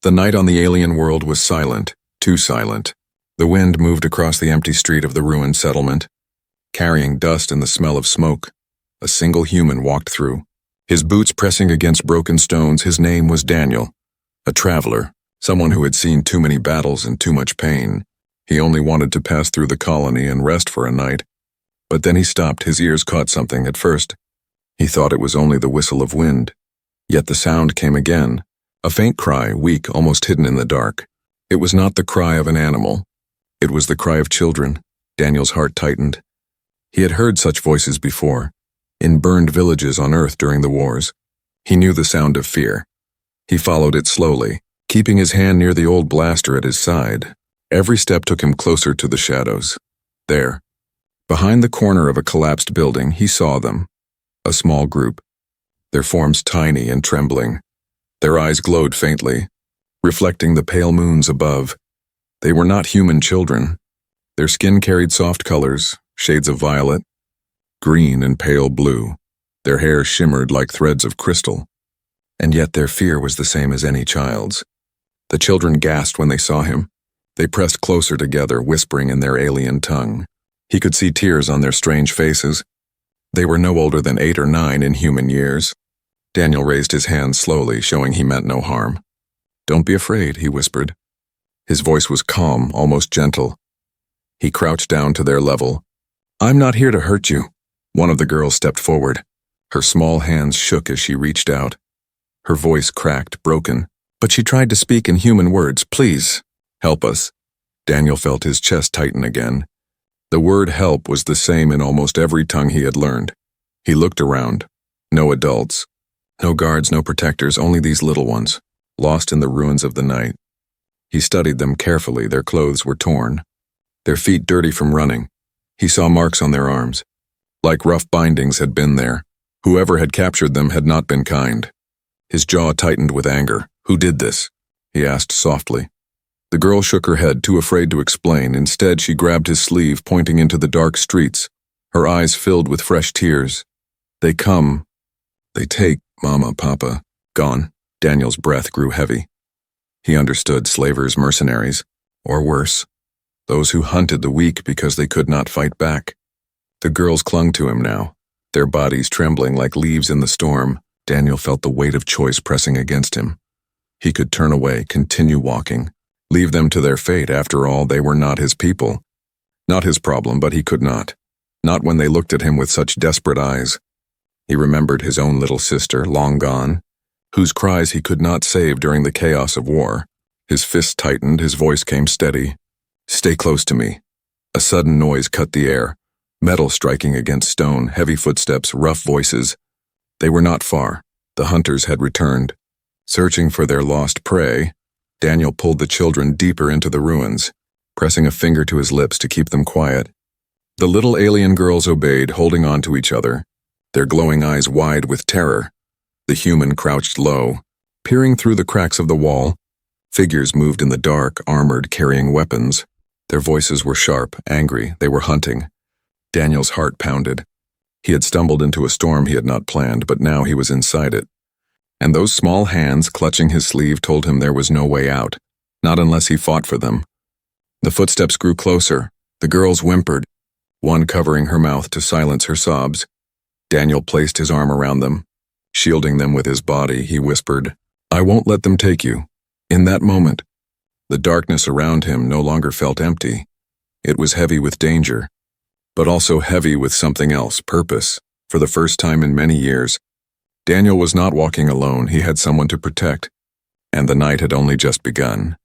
The night on the alien world was silent, too silent. The wind moved across the empty street of the ruined settlement, carrying dust and the smell of smoke. A single human walked through, his boots pressing against broken stones. His name was Daniel, a traveler, someone who had seen too many battles and too much pain. He only wanted to pass through the colony and rest for a night. But then he stopped. His ears caught something. At first, he thought it was only the whistle of wind. Yet the sound came again, a faint cry, weak, almost hidden in the dark. It was not the cry of an animal. It was the cry of children. Daniel's heart tightened. He had heard such voices before, in burned villages on Earth during the wars. He knew the sound of fear. He followed it slowly, keeping his hand near the old blaster at his side. Every step took him closer to the shadows. There, behind the corner of a collapsed building, he saw them. A small group, their forms tiny and trembling. Their eyes glowed faintly, reflecting the pale moons above. They were not human children. Their skin carried soft colors, shades of violet, green and pale blue. Their hair shimmered like threads of crystal. And yet their fear was the same as any child's. The children gasped when they saw him. They pressed closer together, whispering in their alien tongue. He could see tears on their strange faces. They were no older than 8 or 9 in human years. Daniel raised his hand slowly, showing he meant no harm. "Don't be afraid," he whispered. His voice was calm, almost gentle. He crouched down to their level. "I'm not here to hurt you." One of the girls stepped forward. Her small hands shook as she reached out. Her voice cracked, broken, but she tried to speak in human words. "Please, help us." Daniel felt his chest tighten again. The word help was the same in almost every tongue he had learned. He looked around. No adults. No guards, no protectors, only these little ones, lost in the ruins of the night. He studied them carefully. Their clothes were torn, their feet dirty from running. He saw marks on their arms, like rough bindings had been there. Whoever had captured them had not been kind. His jaw tightened with anger. "Who did this?" he asked softly. The girl shook her head, too afraid to explain. Instead, she grabbed his sleeve, pointing into the dark streets, her eyes filled with fresh tears. "They come. They take Mama, Papa, gone." Daniel's breath grew heavy. He understood. Slavers, mercenaries, or worse, those who hunted the weak because they could not fight back. The girls clung to him now, their bodies trembling like leaves in the storm. Daniel felt the weight of choice pressing against him. He could turn away, continue walking, leave them to their fate. After all, they were not his people. Not his problem, but he could not. Not when they looked at him with such desperate eyes. He remembered his own little sister, long gone, whose cries he could not save during the chaos of war. His fists tightened, his voice came steady. "Stay close to me." A sudden noise cut the air, metal striking against stone, heavy footsteps, rough voices. They were not far. The hunters had returned. Searching for their lost prey, Daniel pulled the children deeper into the ruins, pressing a finger to his lips to keep them quiet. The little alien girls obeyed, holding on to each other, their glowing eyes wide with terror. The human crouched low, peering through the cracks of the wall. Figures moved in the dark, armored, carrying weapons. Their voices were sharp, angry. They were hunting. Daniel's heart pounded. He had stumbled into a storm he had not planned, but now he was inside it. And those small hands clutching his sleeve told him there was no way out, not unless he fought for them. The footsteps grew closer. The girls whimpered, one covering her mouth to silence her sobs. Daniel placed his arm around them. Shielding them with his body, he whispered, "I won't let them take you." In that moment, the darkness around him no longer felt empty. It was heavy with danger, but also heavy with something else, purpose. For the first time in many years, Daniel was not walking alone. He had someone to protect, and the night had only just begun.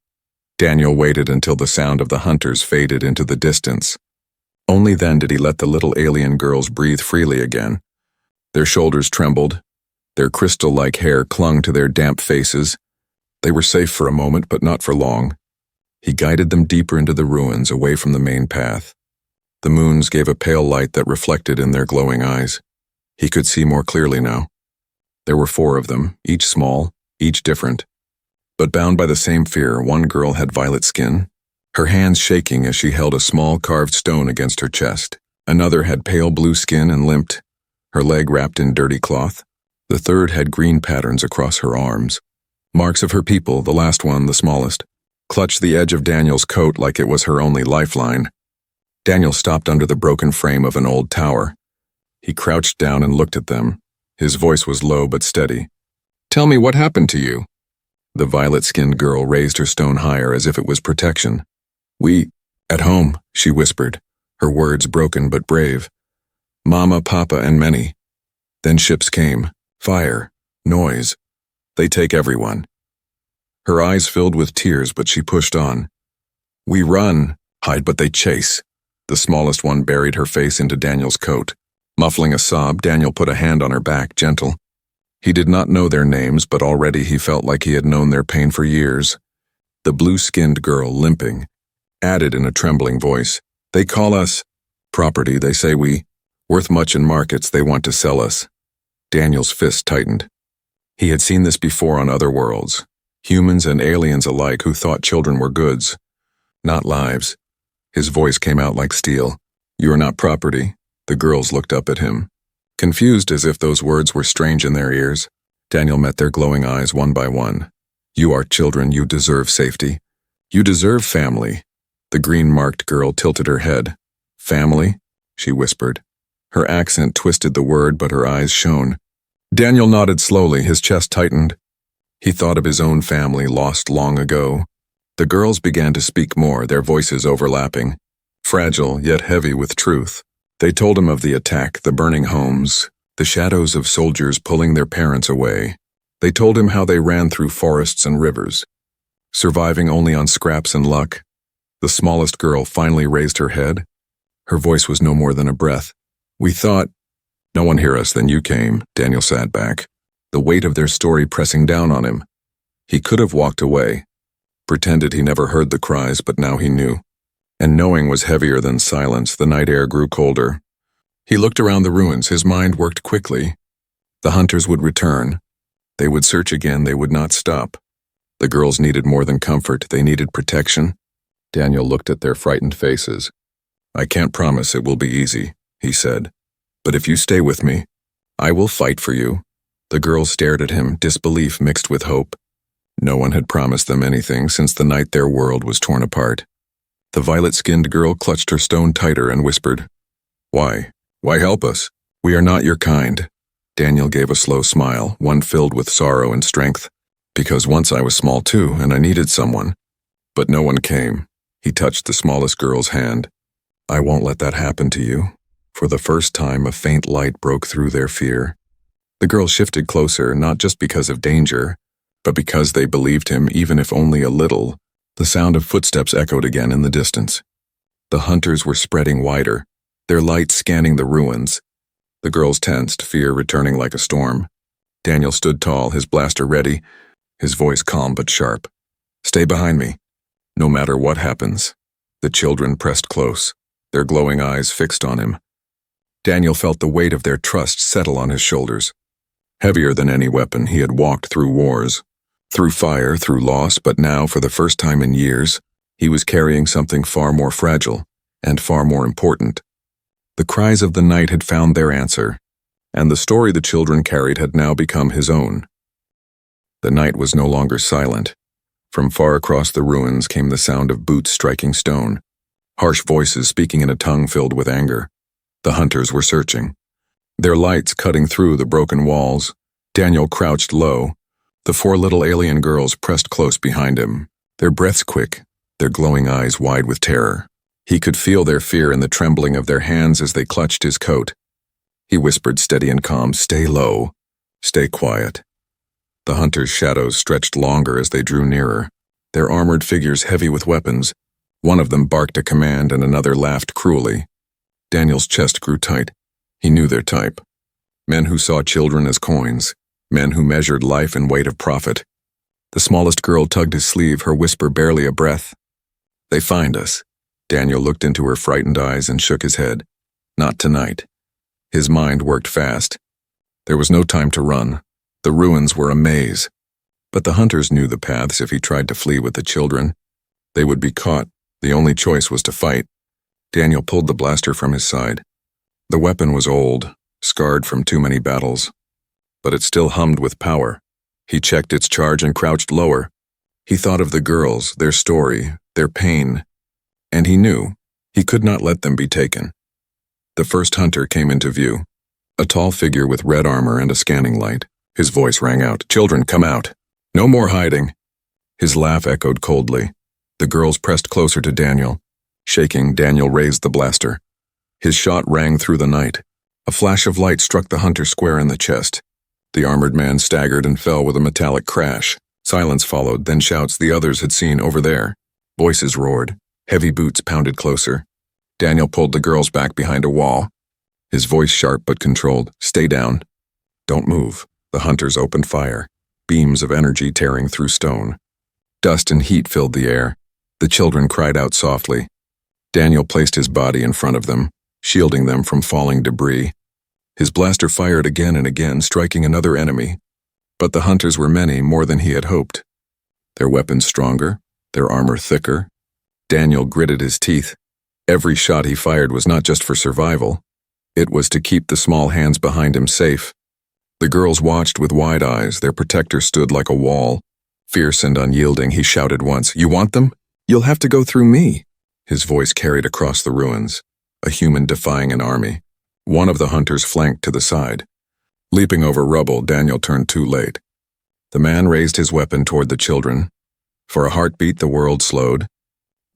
Daniel waited until the sound of the hunters faded into the distance. Only then did he let the little alien girls breathe freely again. Their shoulders trembled. Their crystal-like hair clung to their damp faces. They were safe for a moment, but not for long. He guided them deeper into the ruins, away from the main path. The moons gave a pale light that reflected in their glowing eyes. He could see more clearly now. There were 4 of them, each small, each different. But bound by the same fear, one girl had violet skin, her hands shaking as she held a small carved stone against her chest. Another had pale blue skin and limped, her leg wrapped in dirty cloth. The third had green patterns across her arms, Marks of her people, the last one, the smallest, clutched the edge of Daniel's coat like it was her only lifeline. Daniel stopped under the broken frame of an old tower. He crouched down and looked at them. His voice was low but steady. "Tell me what happened to you." The violet-skinned girl raised her stone higher as if it was protection. "We, at home," she whispered, her words broken but brave. "Mama, Papa, and many. Then ships came. Fire. Noise. They take everyone." Her eyes filled with tears, but she pushed on. "We run, hide, but they chase." The smallest one buried her face into Daniel's coat. Muffling a sob, Daniel put a hand on her back, gentle. He did not know their names, but already he felt like he had known their pain for years. The blue-skinned girl, limping, added in a trembling voice, "They call us property, they say we, worth much in markets, they want to sell us." Daniel's fist tightened. He had seen this before on other worlds, humans and aliens alike who thought children were goods, not lives. His voice came out like steel. "You are not property." The girls looked up at him, confused as if those words were strange in their ears. Daniel met their glowing eyes one by one. "You are children, you deserve safety. You deserve family." The green-marked girl tilted her head. "Family?" she whispered. Her accent twisted the word, but her eyes shone. Daniel nodded slowly, his chest tightened. He thought of his own family lost long ago. The girls began to speak more, their voices overlapping, fragile yet heavy with truth. They told him of the attack, the burning homes, the shadows of soldiers pulling their parents away. They told him how they ran through forests and rivers, surviving only on scraps and luck. The smallest girl finally raised her head. Her voice was no more than a breath. "We thought—" "No one hear us, then you came." Daniel sat back, the weight of their story pressing down on him. He could have walked away, pretended he never heard the cries, but now he knew. And knowing was heavier than silence. The night air grew colder. He looked around the ruins, his mind worked quickly. The hunters would return. They would search again, they would not stop. The girls needed more than comfort, they needed protection. Daniel looked at their frightened faces. "I can't promise it will be easy," he said. "But if you stay with me, I will fight for you." The girls stared at him, disbelief mixed with hope. No one had promised them anything since the night their world was torn apart. The violet-skinned girl clutched her stone tighter and whispered, "Why? Why help us? We are not your kind." Daniel gave a slow smile, one filled with sorrow and strength. "Because once I was small too, and I needed someone. But no one came." He touched the smallest girl's hand. "I won't let that happen to you." For the first time, a faint light broke through their fear. The girl shifted closer, not just because of danger, but because they believed him, even if only a little. The sound of footsteps echoed again in the distance. The hunters were spreading wider, their light scanning the ruins. The girls tensed, fear returning like a storm. Daniel stood tall, his blaster ready, his voice calm but sharp. "Stay behind me, no matter what happens." The children pressed close, their glowing eyes fixed on him. Daniel felt the weight of their trust settle on his shoulders. Heavier than any weapon, he had walked through wars, through fire, through loss, but now, for the first time in years, he was carrying something far more fragile and far more important. The cries of the night had found their answer, and the story the children carried had now become his own. The night was no longer silent. From far across the ruins came the sound of boots striking stone, harsh voices speaking in a tongue filled with anger. The hunters were searching, their lights cutting through the broken walls. Daniel crouched low. The four little alien girls pressed close behind him, their breaths quick, their glowing eyes wide with terror. He could feel their fear in the trembling of their hands as they clutched his coat. He whispered, steady and calm, "Stay low, stay quiet." The hunters' shadows stretched longer as they drew nearer, their armored figures heavy with weapons. One of them barked a command and another laughed cruelly. Daniel's chest grew tight. He knew their type. Men who saw children as coins, men who measured life in weight of profit. The smallest girl tugged his sleeve, her whisper barely a breath. "They find us." Daniel looked into her frightened eyes and shook his head. "Not tonight." His mind worked fast. There was no time to run. The ruins were a maze. But the hunters knew the paths if he tried to flee with the children. They would be caught. The only choice was to fight. Daniel pulled the blaster from his side. The weapon was old, scarred from too many battles, but it still hummed with power. He checked its charge and crouched lower. He thought of the girls, their story, their pain, and he knew he could not let them be taken. The first hunter came into view, a tall figure with red armor and a scanning light. His voice rang out, "Children, come out. No more hiding." His laugh echoed coldly. The girls pressed closer to Daniel. Shaking, Daniel raised the blaster. His shot rang through the night. A flash of light struck the hunter square in the chest. The armored man staggered and fell with a metallic crash. Silence followed, then shouts the others had seen over there. Voices roared. Heavy boots pounded closer. Daniel pulled the girls back behind a wall. His voice sharp but controlled. "Stay down. Don't move." The hunters opened fire, beams of energy tearing through stone. Dust and heat filled the air. The children cried out softly. Daniel placed his body in front of them, shielding them from falling debris. His blaster fired again and again, striking another enemy. But the hunters were many, more than he had hoped. Their weapons stronger, their armor thicker. Daniel gritted his teeth. Every shot he fired was not just for survival. It was to keep the small hands behind him safe. The girls watched with wide eyes. Their protector stood like a wall. Fierce and unyielding, he shouted once, "You want them? You'll have to go through me." His voice carried across the ruins, a human defying an army. One of the hunters flanked to the side. Leaping over rubble, Daniel turned too late. The man raised his weapon toward the children. For a heartbeat, the world slowed.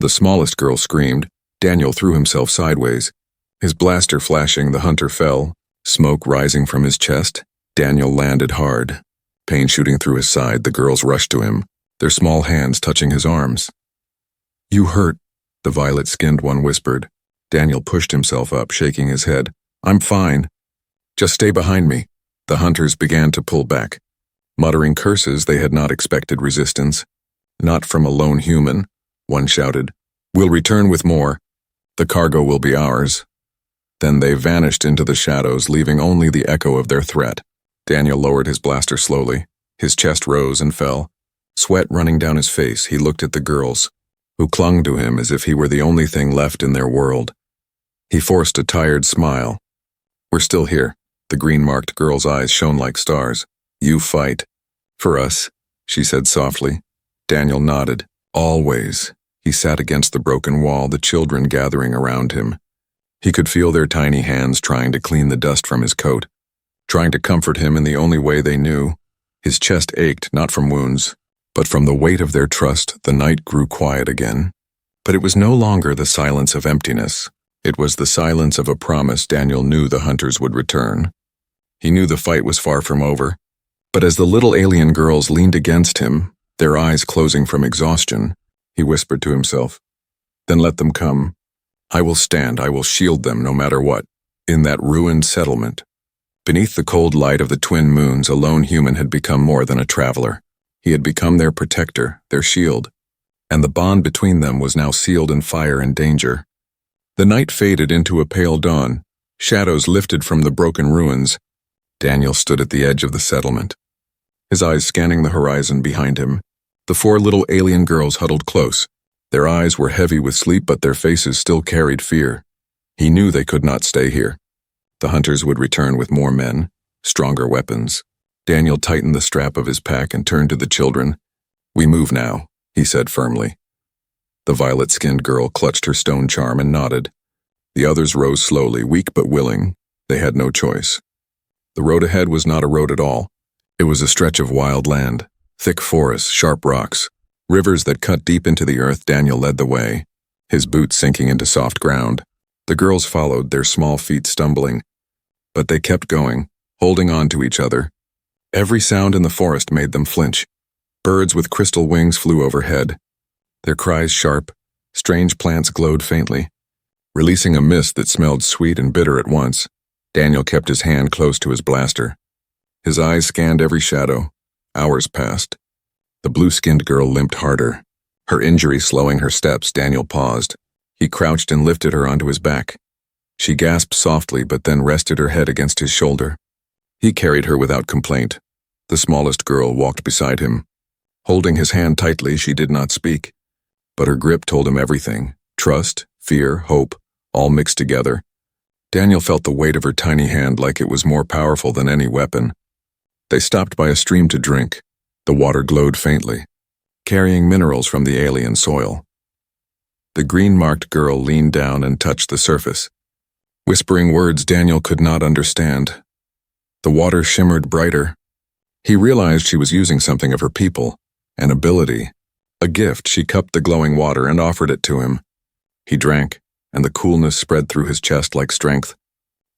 The smallest girl screamed. Daniel threw himself sideways. His blaster flashing, the hunter fell. Smoke rising from his chest. Daniel landed hard. Pain shooting through his side, the girls rushed to him, their small hands touching his arms. "You hurt," the violet-skinned one whispered. Daniel pushed himself up, shaking his head. "I'm fine. Just stay behind me." The hunters began to pull back. Muttering curses, they had not expected resistance. "Not from a lone human," one shouted. "We'll return with more. The cargo will be ours." Then they vanished into the shadows, leaving only the echo of their threat. Daniel lowered his blaster slowly. His chest rose and fell. Sweat running down his face, he looked at the girls, who clung to him as if he were the only thing left in their world. He forced a tired smile. "We're still here." The green-marked girl's eyes shone like stars. "You fight." "For us," she said softly. Daniel nodded. "Always." He sat against the broken wall, the children gathering around him. He could feel their tiny hands trying to clean the dust from his coat, trying to comfort him in the only way they knew. His chest ached, not from wounds, but from the weight of their trust. The night grew quiet again. But it was no longer the silence of emptiness. It was the silence of a promise. Daniel knew the hunters would return. He knew the fight was far from over. But as the little alien girls leaned against him, their eyes closing from exhaustion, he whispered to himself, "Then let them come. I will stand, I will shield them no matter what." In that ruined settlement, beneath the cold light of the twin moons, a lone human had become more than a traveler. He had become their protector, their shield, and the bond between them was now sealed in fire and danger. The night faded into a pale dawn. Shadows lifted from the broken ruins. Daniel stood at the edge of the settlement, his eyes scanning the horizon behind him. The four little alien girls huddled close. Their eyes were heavy with sleep, but their faces still carried fear. He knew they could not stay here. The hunters would return with more men, stronger weapons. Daniel tightened the strap of his pack and turned to the children. "We move now," he said firmly. The violet-skinned girl clutched her stone charm and nodded. The others rose slowly, weak but willing. They had no choice. The road ahead was not a road at all. It was a stretch of wild land, thick forests, sharp rocks, rivers that cut deep into the earth. Daniel led the way, his boots sinking into soft ground. The girls followed, their small feet stumbling. But they kept going, holding on to each other. Every sound in the forest made them flinch. Birds with crystal wings flew overhead, their cries sharp. Strange plants glowed faintly, releasing a mist that smelled sweet and bitter at once. Daniel kept his hand close to his blaster. His eyes scanned every shadow. Hours passed. The blue-skinned girl limped harder, her injury slowing her steps. Daniel paused. He crouched and lifted her onto his back. She gasped softly, but then rested her head against his shoulder. He carried her without complaint. The smallest girl walked beside him. Holding his hand tightly, she did not speak. But her grip told him everything. Trust, fear, hope, all mixed together. Daniel felt the weight of her tiny hand like it was more powerful than any weapon. They stopped by a stream to drink. The water glowed faintly, carrying minerals from the alien soil. The green-marked girl leaned down and touched the surface, whispering words Daniel could not understand. The water shimmered brighter. He realized she was using something of her people, an ability, a gift. She cupped the glowing water and offered it to him. He drank, and the coolness spread through his chest like strength.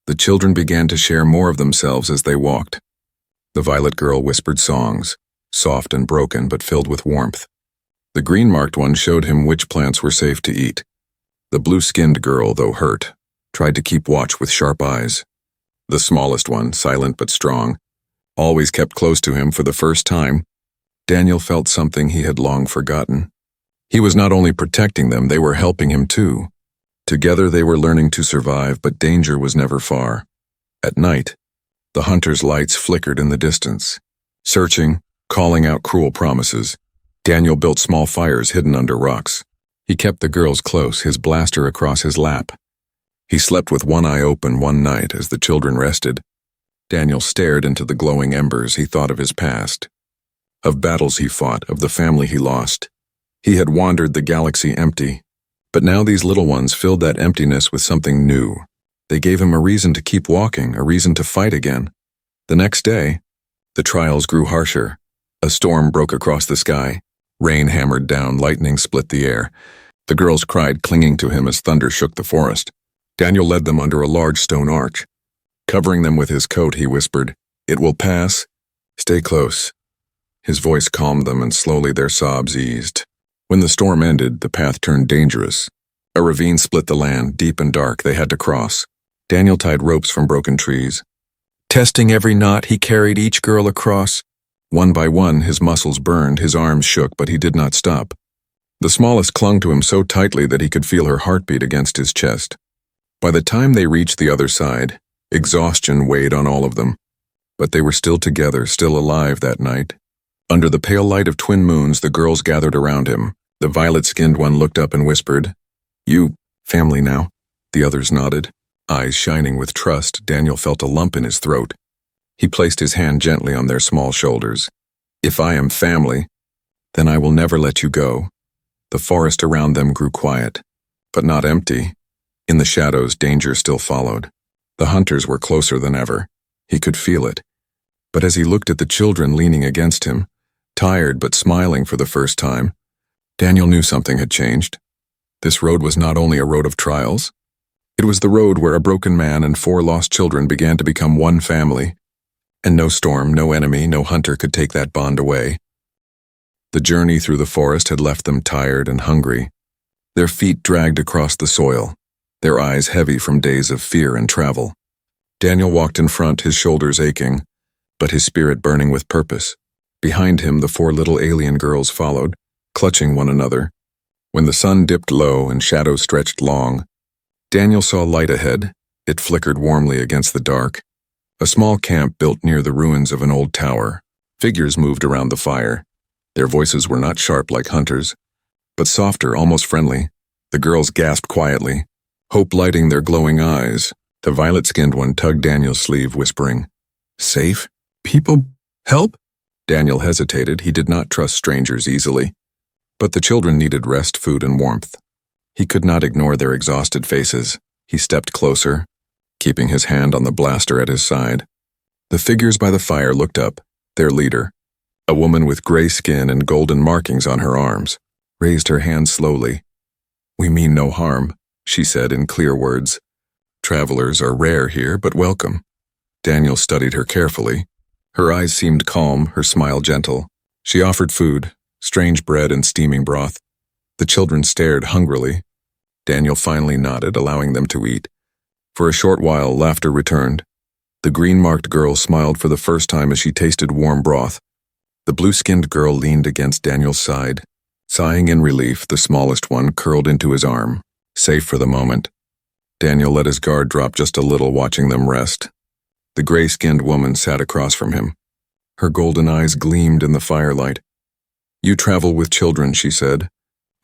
The children began to share more of themselves as they walked. The violet girl whispered songs, soft and broken but filled with warmth. The green-marked one showed him which plants were safe to eat. The blue-skinned girl, though hurt, tried to keep watch with sharp eyes. The smallest one, silent but strong, always kept close to him. For the first time, Daniel felt something he had long forgotten. He was not only protecting them, they were helping him too. Together they were learning to survive, but danger was never far. At night, the hunters' lights flickered in the distance. Searching, calling out cruel promises, Daniel built small fires hidden under rocks. He kept the girls close, his blaster across his lap. He slept with one eye open one night as the children rested. Daniel stared into the glowing embers. He thought of his past, of battles he fought, of the family he lost. He had wandered the galaxy empty, but now these little ones filled that emptiness with something new. They gave him a reason to keep walking, a reason to fight again. The next day, the trials grew harsher. A storm broke across the sky. Rain hammered down, lightning split the air. The girls cried, clinging to him as thunder shook the forest. Daniel led them under a large stone arch. Covering them with his coat, he whispered, "It will pass. Stay close." His voice calmed them, and slowly their sobs eased. When the storm ended, the path turned dangerous. A ravine split the land, deep and dark, they had to cross. Daniel tied ropes from broken trees. Testing every knot, he carried each girl across. One by one, his muscles burned, his arms shook, but he did not stop. The smallest clung to him so tightly that he could feel her heartbeat against his chest. By the time they reached the other side, exhaustion weighed on all of them. But they were still together, still alive that night. Under the pale light of twin moons, the girls gathered around him. The violet-skinned one looked up and whispered, "You, family now." The others nodded. Eyes shining with trust, Daniel felt a lump in his throat. He placed his hand gently on their small shoulders. "If I am family, then I will never let you go." The forest around them grew quiet, but not empty. In the shadows, danger still followed. The hunters were closer than ever. He could feel it. But as he looked at the children leaning against him, tired but smiling for the first time, Daniel knew something had changed. This road was not only a road of trials. It was the road where a broken man and 4 lost children began to become one family. And no storm, no enemy, no hunter could take that bond away. The journey through the forest had left them tired and hungry. Their feet dragged across the soil, their eyes heavy from days of fear and travel. Daniel walked in front, his shoulders aching, but his spirit burning with purpose. Behind him, the 4 little alien girls followed, clutching one another. When the sun dipped low and shadows stretched long, Daniel saw light ahead. It flickered warmly against the dark. A small camp built near the ruins of an old tower. Figures moved around the fire. Their voices were not sharp like hunters, but softer, almost friendly. The girls gasped quietly, hope lighting their glowing eyes. The violet-skinned one tugged Daniel's sleeve, whispering, "Safe? People? Help?" Daniel hesitated. He did not trust strangers easily. But the children needed rest, food, and warmth. He could not ignore their exhausted faces. He stepped closer, keeping his hand on the blaster at his side. The figures by the fire looked up. Their leader, a woman with gray skin and golden markings on her arms, raised her hand slowly. "We mean no harm," she said in clear words. "Travelers are rare here, but welcome." Daniel studied her carefully. Her eyes seemed calm, her smile gentle. She offered food, strange bread and steaming broth. The children stared hungrily. Daniel finally nodded, allowing them to eat. For a short while, laughter returned. The green-marked girl smiled for the first time as she tasted warm broth. The blue-skinned girl leaned against Daniel's side. Sighing in relief, the smallest one curled into his arm, safe for the moment. Daniel let his guard drop just a little, watching them rest. The gray-skinned woman sat across from him. Her golden eyes gleamed in the firelight. "You travel with children," she said.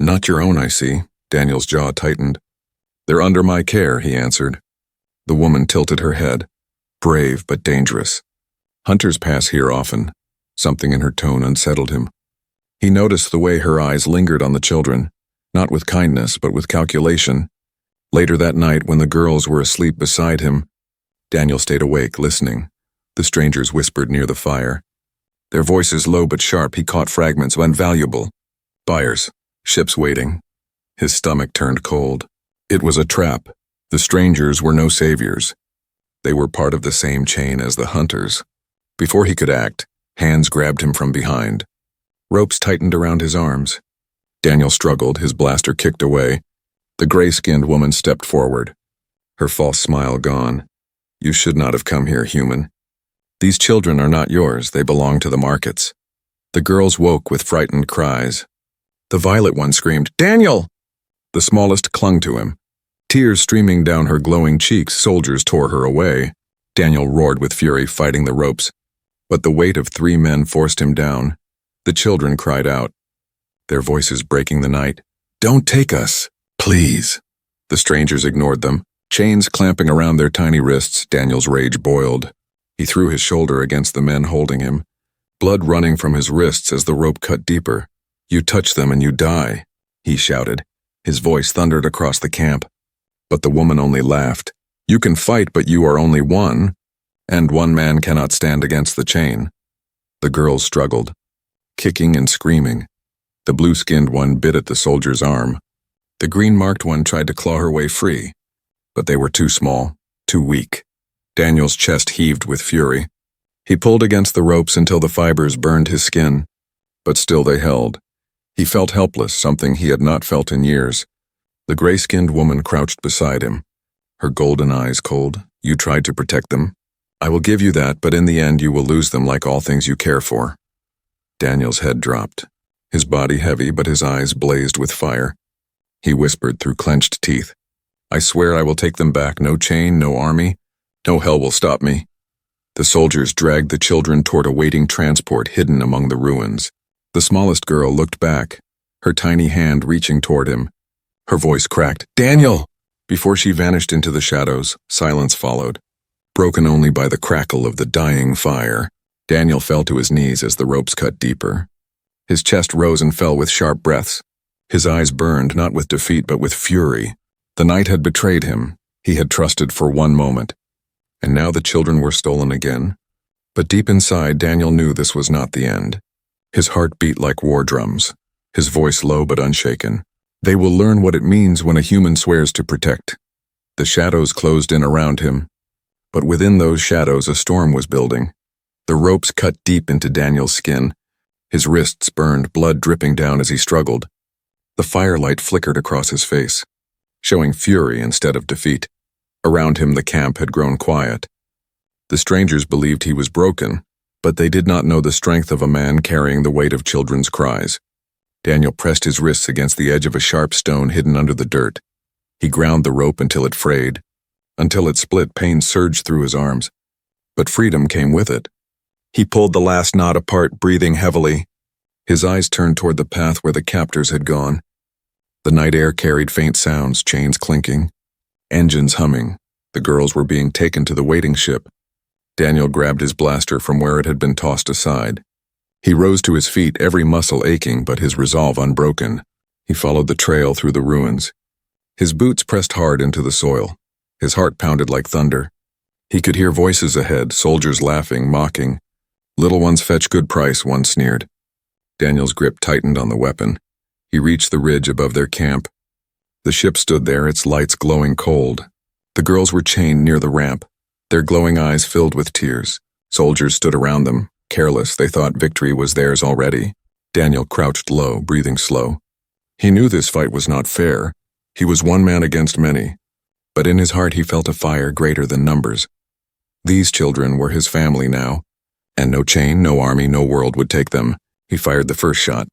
"Not your own, I see." Daniel's jaw tightened. "They're under my care," he answered. The woman tilted her head. "Brave but dangerous. Hunters pass here often. Something in her tone unsettled him. He noticed the way her eyes lingered on the children, not with kindness but with calculation. Later that night, when the girls were asleep beside him, Daniel stayed awake, listening. The strangers whispered near the fire. Their voices low but sharp, he caught fragments of invaluable. Buyers, ships waiting. His stomach turned cold. It was a trap. The strangers were no saviors. They were part of the same chain as the hunters. Before he could act, hands grabbed him from behind. Ropes tightened around his arms. Daniel struggled, his blaster kicked away. The gray-skinned woman stepped forward. Her false smile gone. You should not have come here, human. These children are not yours, they belong to the markets. The girls woke with frightened cries. The violet one screamed, Daniel! The smallest clung to him. Tears streaming down her glowing cheeks, soldiers tore her away. Daniel roared with fury, fighting the ropes. But the weight of 3 men forced him down. The children cried out, their voices breaking the night. Don't take us, please. The strangers ignored them. Chains clamping around their tiny wrists, Daniel's rage boiled. He threw his shoulder against the men holding him, blood running from his wrists as the rope cut deeper. You touch them and you die, he shouted. His voice thundered across the camp. But the woman only laughed. You can fight, but you are only one, and one man cannot stand against the chain. The girls struggled, kicking and screaming. The blue-skinned one bit at the soldier's arm. The green-marked one tried to claw her way free, but they were too small, too weak. Daniel's chest heaved with fury. He pulled against the ropes until the fibers burned his skin, but still they held. He felt helpless, something he had not felt in years. The gray-skinned woman crouched beside him, her golden eyes cold. You tried to protect them. I will give you that, but in the end you will lose them like all things you care for. Daniel's head dropped, his body heavy, but his eyes blazed with fire. He whispered through clenched teeth, I swear I will take them back. No chain, no army, no hell will stop me. The soldiers dragged the children toward a waiting transport hidden among the ruins. The smallest girl looked back, her tiny hand reaching toward him. Her voice cracked, Daniel! Before she vanished into the shadows, silence followed, broken only by the crackle of the dying fire. Daniel fell to his knees as the ropes cut deeper. His chest rose and fell with sharp breaths. His eyes burned, not with defeat but with fury. The night had betrayed him. He had trusted for one moment. And now the children were stolen again. But deep inside, Daniel knew this was not the end. His heart beat like war drums, his voice low but unshaken. They will learn what it means when a human swears to protect. The shadows closed in around him, but within those shadows a storm was building. The ropes cut deep into Daniel's skin. His wrists burned, blood dripping down as he struggled. The firelight flickered across his face, showing fury instead of defeat. Around him the camp had grown quiet. The strangers believed he was broken, but they did not know the strength of a man carrying the weight of children's cries. Daniel pressed his wrists against the edge of a sharp stone hidden under the dirt. He ground the rope until it frayed. Until it split, pain surged through his arms. But freedom came with it. He pulled the last knot apart, breathing heavily. His eyes turned toward the path where the captors had gone. The night air carried faint sounds, chains clinking, engines humming. The girls were being taken to the waiting ship. Daniel grabbed his blaster from where it had been tossed aside. He rose to his feet, every muscle aching, but his resolve unbroken. He followed the trail through the ruins. His boots pressed hard into the soil. His heart pounded like thunder. He could hear voices ahead, soldiers laughing, mocking. Little ones fetch good price, one sneered. Daniel's grip tightened on the weapon. He reached the ridge above their camp. The ship stood there, its lights glowing cold. The girls were chained near the ramp, their glowing eyes filled with tears. Soldiers stood around them, careless. They thought victory was theirs already. Daniel crouched low, breathing slow. He knew this fight was not fair. He was one man against many. But in his heart he felt a fire greater than numbers. These children were his family now, and no chain, no army, no world would take them. He fired the first shot.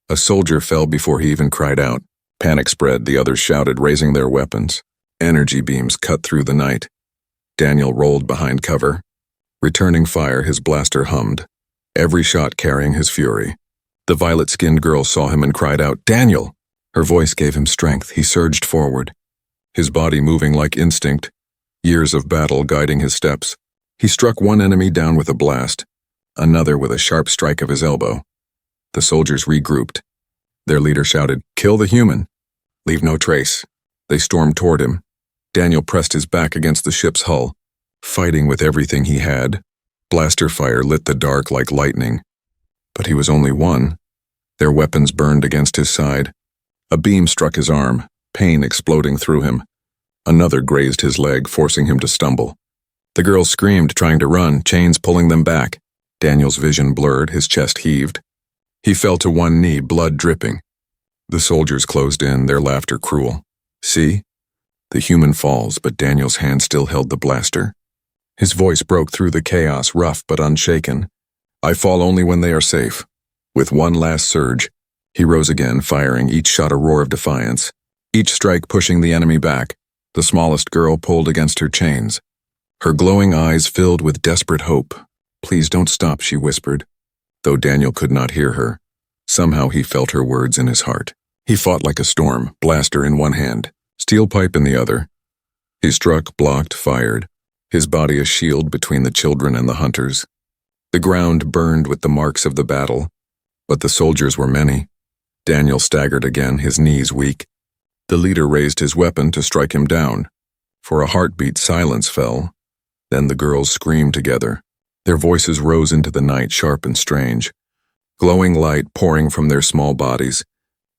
A soldier fell before he even cried out. Panic spread, the others shouted, raising their weapons. Energy beams cut through the night. Daniel rolled behind cover. Returning fire, his blaster hummed, every shot carrying his fury. The violet-skinned girl saw him and cried out, Daniel! Her voice gave him strength. He surged forward, his body moving like instinct, years of battle guiding his steps. He struck one enemy down with a blast. another with a sharp strike of his elbow. The soldiers regrouped. Their leader shouted, "Kill the human! Leave no trace." They stormed toward him. Daniel pressed his back against the ship's hull, fighting with everything he had. Blaster fire lit the dark like lightning. But he was only one. Their weapons burned against his side. A beam struck his arm, pain exploding through him. Another grazed his leg, forcing him to stumble. The girls screamed, trying to run, chains pulling them back. Daniel's vision blurred, his chest heaved. He fell to one knee, blood dripping. The soldiers closed in, their laughter cruel. See? The human falls, but Daniel's hand still held the blaster. His voice broke through the chaos, rough but unshaken. "I fall only when they are safe." With one last surge, he rose again, firing, each shot a roar of defiance, each strike pushing the enemy back. The smallest girl pulled against her chains. Her glowing eyes filled with desperate hope. "Please don't stop," she whispered. Though Daniel could not hear her, somehow he felt her words in his heart. He fought like a storm, blaster in one hand, steel pipe in the other. He struck, blocked, fired, his body a shield between the children and the hunters. The ground burned with the marks of the battle, but the soldiers were many. Daniel staggered again, his knees weak. The leader raised his weapon to strike him down. For a heartbeat, silence fell. Then the girls screamed together. Their voices rose into the night, sharp and strange. Glowing light pouring from their small bodies.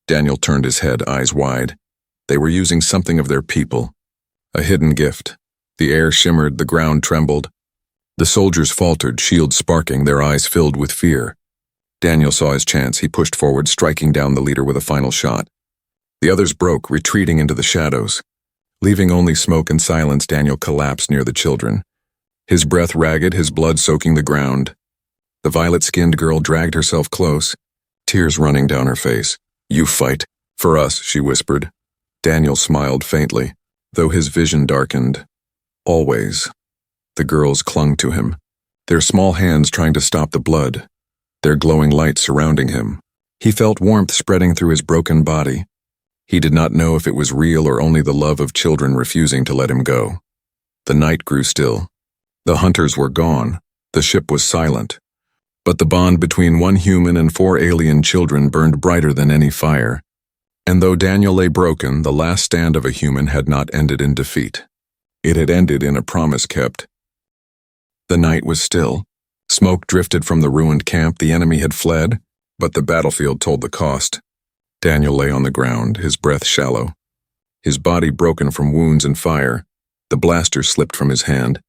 Daniel turned his head, eyes wide. They were using something of their people. A hidden gift. The air shimmered, the ground trembled. The soldiers faltered, shields sparking, their eyes filled with fear. Daniel saw his chance. He pushed forward, striking down the leader with a final shot. The others broke, retreating into the shadows. Leaving only smoke and silence, Daniel collapsed near the children. His breath ragged, his blood soaking the ground. The violet-skinned girl dragged herself close, tears running down her face. "You fight. For us," she whispered. Daniel smiled faintly, though his vision darkened. Always. The girls clung to him, their small hands trying to stop the blood, their glowing light surrounding him. He felt warmth spreading through his broken body. He did not know if it was real or only the love of children refusing to let him go. The night grew still. The hunters were gone. The ship was silent. But the bond between one human and 4 alien children burned brighter than any fire. And though Daniel lay broken, the last stand of a human had not ended in defeat. It had ended in a promise kept. The night was still. Smoke drifted from the ruined camp. The enemy had fled, but the battlefield told the cost. Daniel lay on the ground, his breath shallow. His body broken from wounds and fire. The blaster slipped from his hand.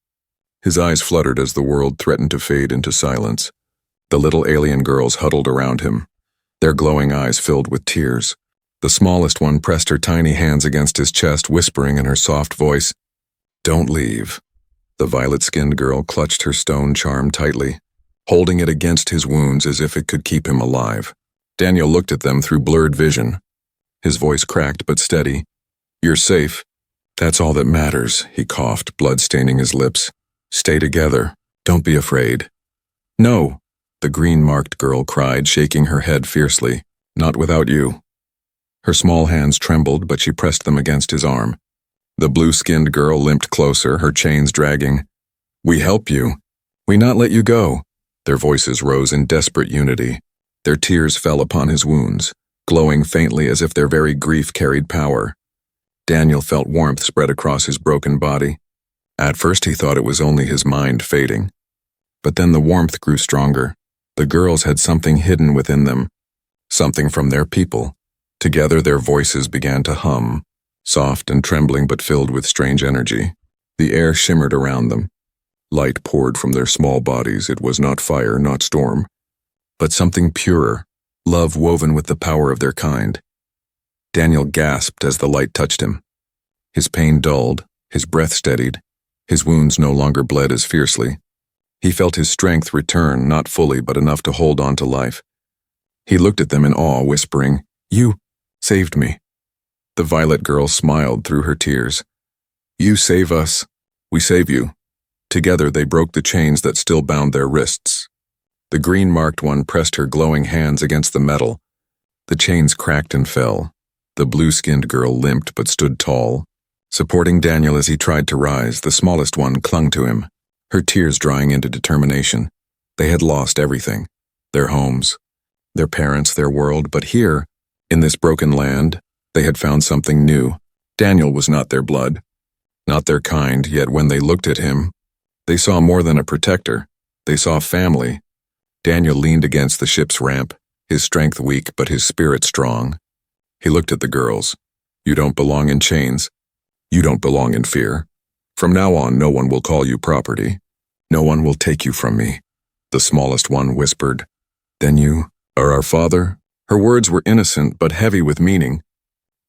His eyes fluttered as the world threatened to fade into silence. The little alien girls huddled around him, their glowing eyes filled with tears. The smallest one pressed her tiny hands against his chest, whispering in her soft voice, "Don't leave." The violet-skinned girl clutched her stone charm tightly, holding it against his wounds as if it could keep him alive. Daniel looked at them through blurred vision. His voice cracked but steady. "You're safe. That's all that matters," he coughed, blood staining his lips. "Stay together. Don't be afraid." "No," the green-marked girl cried, shaking her head fiercely. "Not without you." Her small hands trembled, but she pressed them against his arm. The blue-skinned girl limped closer, her chains dragging. "We help you. We not let you go." Their voices rose in desperate unity. Their tears fell upon his wounds, glowing faintly as if their very grief carried power. Daniel felt warmth spread across his broken body. At first he thought it was only his mind fading. But then the warmth grew stronger. The girls had something hidden within them, something from their people. Together their voices began to hum, soft and trembling but filled with strange energy. The air shimmered around them. Light poured from their small bodies. It was not fire, not storm, but something purer, love woven with the power of their kind. Daniel gasped as the light touched him. His pain dulled, his breath steadied, his wounds no longer bled as fiercely. He felt his strength return, not fully but enough to hold on to life. He looked at them in awe, whispering, "You saved me." The violet girl smiled through her tears. "You save us, we save you." Together they broke the chains that still bound their wrists. The green-marked one pressed her glowing hands against the metal. The chains cracked and fell. The blue-skinned girl limped but stood tall. Supporting Daniel as he tried to rise, the smallest one clung to him, her tears drying into determination. They had lost everything, their homes, their parents, their world, but here, in this broken land, they had found something new. Daniel was not their blood, not their kind, yet when they looked at him, they saw more than a protector. They saw family. Daniel leaned against the ship's ramp, his strength weak but his spirit strong. He looked at the girls. You don't belong in chains. You don't belong in fear. From now on, no one will call you property. No one will take you from me. The smallest one whispered. Then you are our father? Her words were innocent but heavy with meaning.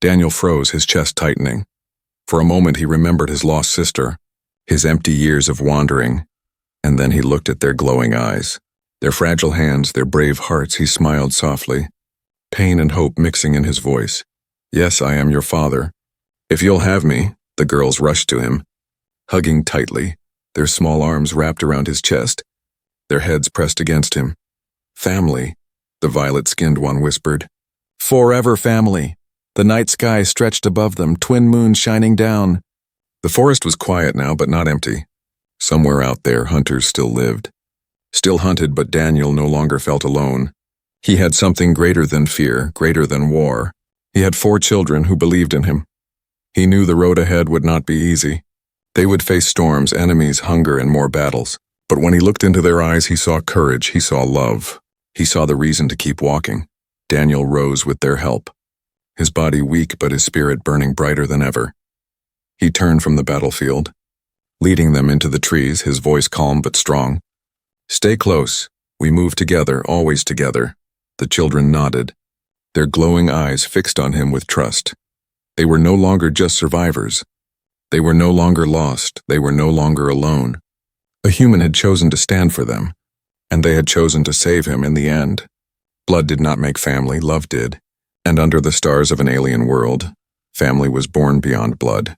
Daniel froze, his chest tightening. For a moment he remembered his lost sister, his empty years of wandering, and then he looked at their glowing eyes, their fragile hands, their brave hearts. He smiled softly, pain and hope mixing in his voice. Yes, I am your father. If you'll have me. The girls rushed to him, hugging tightly, their small arms wrapped around his chest, their heads pressed against him. Family, the violet-skinned one whispered. Forever family. The night sky stretched above them, twin moons shining down. The forest was quiet now, but not empty. Somewhere out there, hunters still lived. Still hunted, but Daniel no longer felt alone. He had something greater than fear, greater than war. He had 4 children who believed in him. He knew the road ahead would not be easy. They would face storms, enemies, hunger, and more battles. But when he looked into their eyes, he saw courage, he saw love. He saw the reason to keep walking. Daniel rose with their help, his body weak but his spirit burning brighter than ever. He turned from the battlefield, leading them into the trees, his voice calm but strong. Stay close. We move together, always together. The children nodded, their glowing eyes fixed on him with trust. They were no longer just survivors. They were no longer lost. They were no longer alone. A human had chosen to stand for them, and they had chosen to save him in the end. Blood did not make family, love did, and under the stars of an alien world, family was born beyond blood.